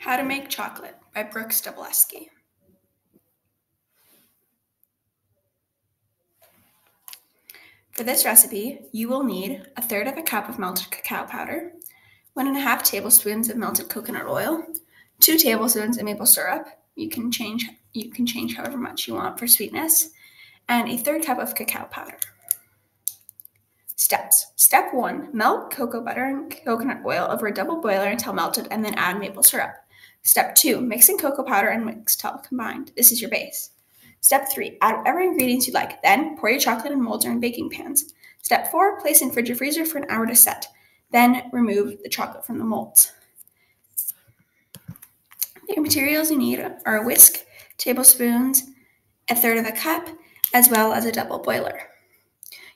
How to Make Chocolate by Brooks Dobleski. For this recipe, you will need 1/3 cup of melted cacao powder, 1.5 tablespoons of melted coconut oil, 2 tablespoons of maple syrup. You can change however much you want for sweetness, and 1/3 cup of cacao powder. Steps. Step 1, melt cocoa butter and coconut oil over a double boiler until melted and then add maple syrup. Step 2, mix in cocoa powder and mix till combined. This is your base. Step 3, add whatever ingredients you like. Then pour your chocolate in molds or in baking pans. Step 4, place in fridge or freezer for an hour to set. Then remove the chocolate from the molds. The materials you need are a whisk, tablespoons, 1/3 cup, as well as a double boiler.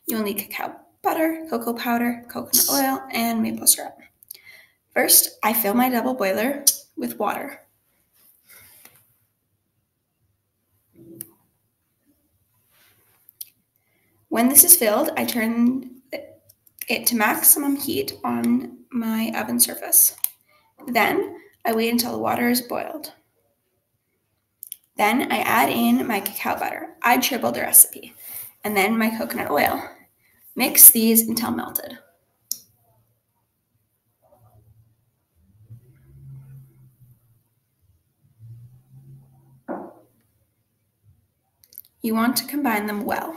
You will need cacao butter, cocoa powder, coconut oil, and maple syrup. First, I fill my double boiler with water. When this is filled, I turn it to maximum heat on my oven surface. Then I wait until the water is boiled. Then I add in my cacao butter. I tripled the recipe. And then my coconut oil. Mix these until melted. You want to combine them well.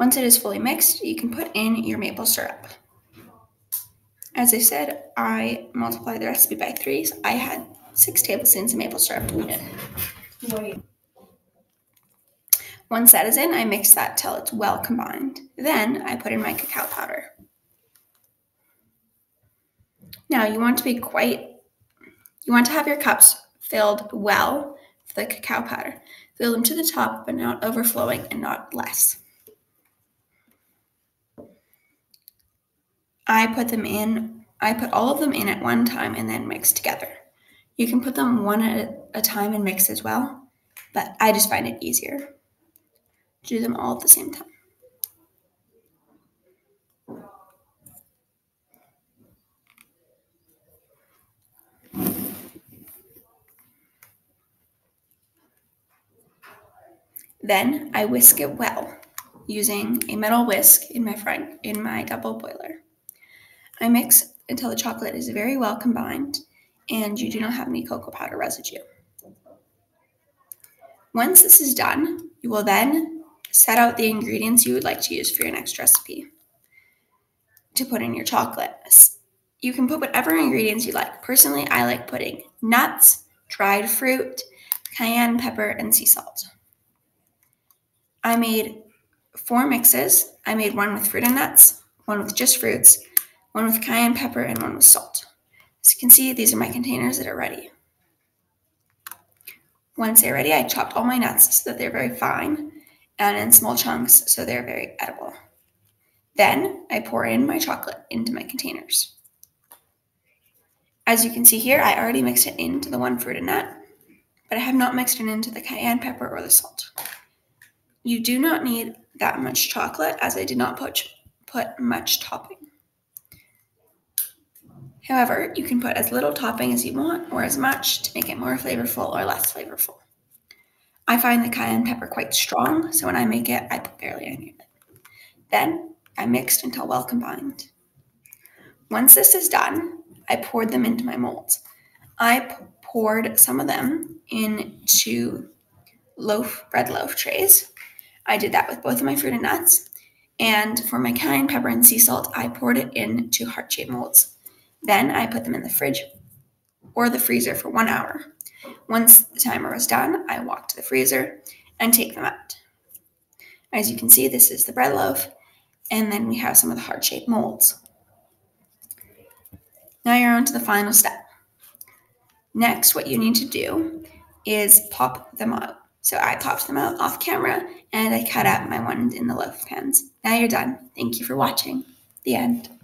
Once it is fully mixed, you can put in your maple syrup. As I said, I multiplied the recipe by 3, so I had 6 tablespoons of maple syrup needed. Once that is in, I mix that till it's well combined. Then I put in my cacao powder. Now you want to have your cups filled well with the cacao powder. Fill them to the top, but not overflowing and not less. I put all of them in at one time and then mix together. You can put them one at a time and mix as well, but I just find it easier to do them all at the same time. Then I whisk it well using a metal whisk in my double boiler. I mix until the chocolate is very well combined and you do not have any cocoa powder residue. Once this is done, you will then set out the ingredients you would like to use for your next recipe to put in your chocolate. You can put whatever ingredients you like. Personally, I like putting nuts, dried fruit, cayenne pepper, and sea salt. I made 4 mixes. I made one with fruit and nuts, one with just fruits, one with cayenne pepper, and one with salt. As you can see, these are my containers that are ready. Once they're ready, I chopped all my nuts so that they're very fine and in small chunks so they're very edible. Then I pour in my chocolate into my containers. As you can see here, I already mixed it into the one fruit and nut, but I have not mixed it into the cayenne pepper or the salt. You do not need that much chocolate as I did not put much topping. However, you can put as little topping as you want or as much to make it more flavorful or less flavorful. I find the cayenne pepper quite strong, so when I make it, I put barely any of it. Then I mixed until well combined. Once this is done, I poured them into my molds. I poured some of them into bread loaf trays. I did that with both of my fruit and nuts. And for my cayenne pepper and sea salt, I poured it into heart-shaped molds. Then I put them in the fridge or the freezer for 1 hour. Once the timer was done, I walk to the freezer and take them out. As you can see, this is the bread loaf, and then we have some of the heart-shaped molds. Now you're on to the final step. Next, what you need to do is pop them out. So I popped them out off camera, and I cut out my ones in the loaf pans. Now you're done. Thank you for watching. The end.